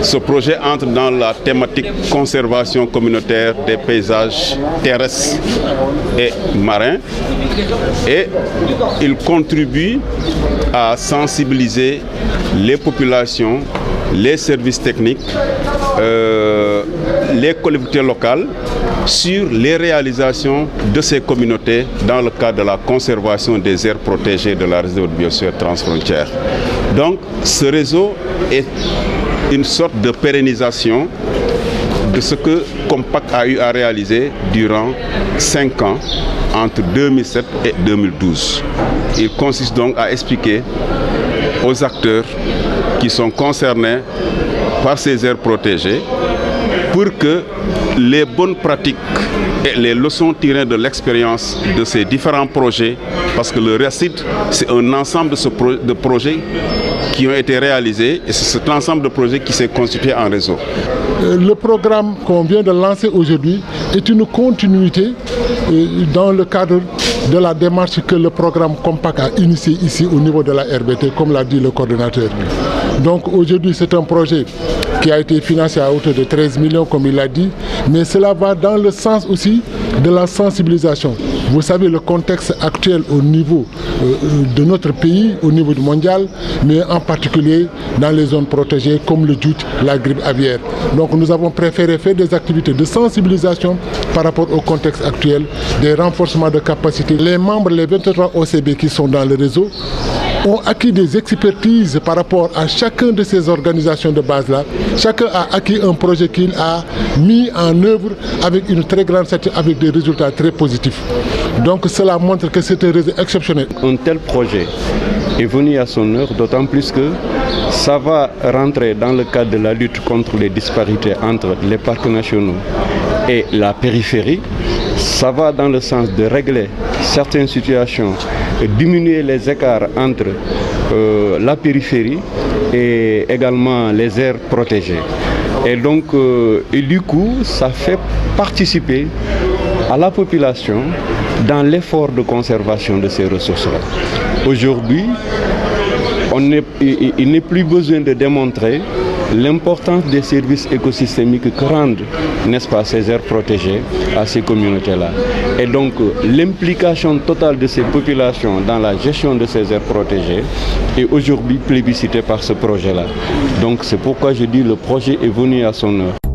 Ce projet entre dans la thématique conservation communautaire des paysages terrestres et marins et il contribue à sensibiliser les populations, les services techniques, les collectivités locales sur les réalisations de ces communautés dans le cadre de la conservation des aires protégées de la réserve de biosphère transfrontière. Donc ce réseau est une sorte de pérennisation de ce que Compact a eu à réaliser durant 5 ans, entre 2007 et 2012. Il consiste donc à expliquer aux acteurs qui sont concernés par ces aires protégées pour que les bonnes pratiques et les leçons tirées de l'expérience de ces différents projets, parce que le RECID, c'est un ensemble de projets qui ont été réalisés et c'est cet ensemble de projets qui s'est constitué en réseau. Le programme qu'on vient de lancer aujourd'hui est une continuité dans le cadre de la démarche que le programme Compact a initié ici au niveau de la RBT, comme l'a dit le coordonnateur. Donc aujourd'hui c'est un projet qui a été financé à hauteur de 13 millions comme il l'a dit, mais cela va dans le sens aussi de la sensibilisation. Vous savez le contexte actuel au niveau de notre pays, au niveau du mondial, mais en particulier dans les zones protégées comme le Djout, la grippe aviaire. Donc nous avons préféré faire des activités de sensibilisation par rapport au contexte actuel, des renforcements de capacité. Les membres, les 23 OCB qui sont dans le réseau, ont acquis des expertises par rapport à chacun de ces organisations de base-là. Chacun a acquis un projet qu'il a mis en œuvre avec une très grande satisfaction, avec des résultats très positifs. Donc cela montre que c'est un réseau exceptionnel. Un tel projet est venu à son heure, d'autant plus que ça va rentrer dans le cadre de la lutte contre les disparités entre les parcs nationaux et la périphérie. Ça va dans le sens de régler certaines situations, diminuer les écarts entre la périphérie et également les aires protégées. Et donc, et du coup, ça fait participer à la population dans l'effort de conservation de ces ressources-là. Aujourd'hui, il n'est plus besoin de démontrer l'importance des services écosystémiques que rendent, n'est-ce pas, ces aires protégées à ces communautés-là. Et donc l'implication totale de ces populations dans la gestion de ces aires protégées est aujourd'hui plébiscitée par ce projet-là. Donc c'est pourquoi je dis que le projet est venu à son heure.